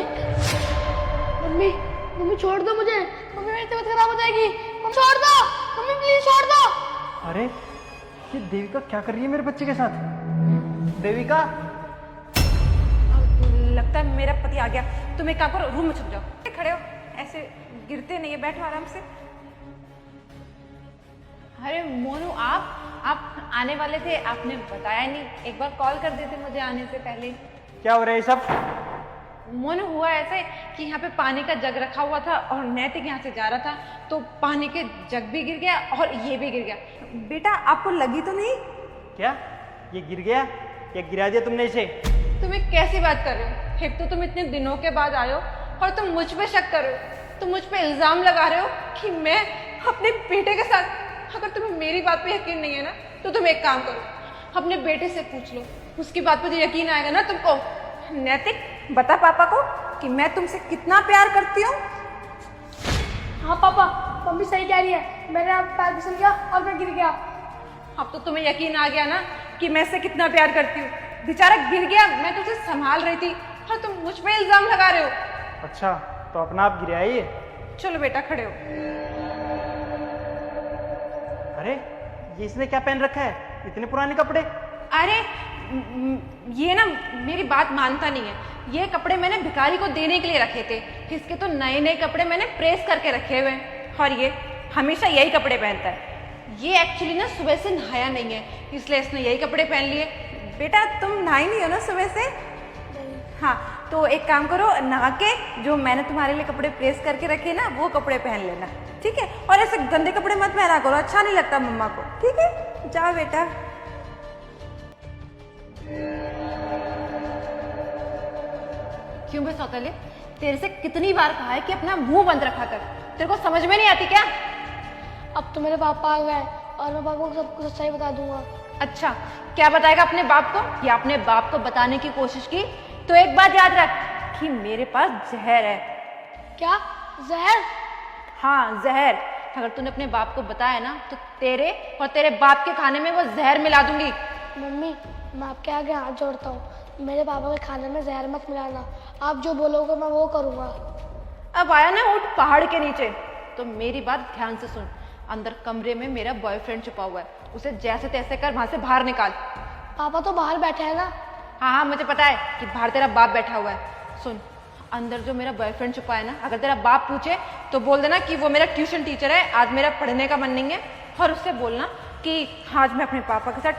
Mummy mummy छोड़ दो मुझे, मम्मी मेरी तबीयत खराब हो जाएगी, मम्मी छोड़ दो, मम्मी प्लीज छोड़ दो। अरे ये देविका क्या कर रही है मेरे बच्चे के साथ? देविका, लगता है मेरा पति आ गया। तुम एक काम करो, रूम में छुप जाओ। खड़े हो, ऐसे गिरते नहीं है, बैठो आराम से। अरे मोनू, आप आने वाले थे, आपने बताया नहीं। एक बार कॉल कर देते मुझे आने से पहले। क्या हो रहा है ये सब? मोनू, हुआ ऐसे कि यहाँ पे पानी का जग रखा हुआ था और नैतिक यहाँ से जा रहा था तो पानी के जग भी गिर गया और ये भी गिर गया। बेटा आपको लगी तो नहीं? क्या ये गिर गया? क्या गिरा दिया तुमने इसे? तुम एक कैसी बात कर रहे हो? एक तो तुम इतने दिनों के बाद आए हो और तुम मुझ पे शक कर रहे हो, तुम मुझ पे इल्जाम लगा रहे हो कि मैं अपने बेटे के साथ। अगर तुम्हें मेरी बात पे यकीन नहीं है ना तो तुम एक काम करो, अपने बेटे से पूछ लो, उसकी बात पे यकीन आएगा ना तुमको। नैतिक, बता पापा को कि मैं तुमसे कितना प्यार करती हूँ। हाँ पापा, मम्मी सही कह रही है, मैंने आप पैर फिसल गया और मैं गिर गया। अब तो तुम्हें यकीन आ गया ना कि मैं इससे कितना प्यार करती हूँ। बेचारा गिर गया, मैं तुझे संभाल रही थी और तुम मुझ पे इल्जाम लगा रहे हो। अच्छा, तो अपना आप गिरा है ये? चलो बेटा खड़े हो। अरे ये इसने क्या पहन रखा है? इतने पुराने कपड़े? अरे ये ना मेरी बात मानता नहीं है। ये कपड़े मैंने भिखारी को देने के लिए रखे थे। इसके तो नए नए कपड़े मैंने प्रेस करके रखे हुए हैं और ये हमेशा यही कपड़े पहनता है। ये एक्चुअली ना सुबह से नहाया नहीं है, इसलिए इसने यही कपड़े पहन लिए। बेटा तुम नहाई नहीं हो ना सुबह से? हाँ, तो एक काम करो, नहा के जो मैंने तुम्हारे लिए कपड़े प्रेस करके रखे ना वो कपड़े पहन लेना, ठीक है? और ऐसे गंदे कपड़े मत पहना करो, अच्छा नहीं लगता मम्मा को, ठीक है? जाओ बेटा। क्यों बे सौतेले, तेरे से कितनी बार कहा है कि अपना मुंह बंद रखा कर, तेरे को समझ में नहीं आती क्या? अब तो मेरे पापा आ गए और मैं पापा को सब कुछ सच्चाई बता दूंगा। अच्छा, क्या बताएगा अपने बाप को? या अपने बाप को बताने की कोशिश की तो एक बात याद रख कि मेरे पास जहर है। क्या? जहर? हाँ जहर। अगर तूने अपने बाप को बताया ना तो तेरे और तेरे बाप के खाने में वो जहर मिला दूंगी। मम्मी, मैं आपके आगे हाथ जोड़ता हूँ, मेरे पापा के खाने में जहर मत मिलाना। आप जो बोलोगे मैं वो करूँगा। अब आया ना ऊँट पहाड़ के नीचे, तो मेरी बात ध्यान से सुन। अंदर कमरे में मेरा बॉयफ्रेंड छुपा हुआ है, उसे जैसे तैसे कर वहां से बाहर निकाल। पापा तो बाहर बैठे हैं ना। हाँ हाँ मुझे पता है कि बाहर तेरा बाप बैठा हुआ है। सुन, अंदर जो मेरा बॉयफ्रेंड छुपा है ना, अगर तेरा बाप पूछे तो बोल देना कि वो मेरा ट्यूशन टीचर है, आज मेरा पढ़ने का मन नहीं है, और उससे बोलना कि आज मैं अपने पापा के साथ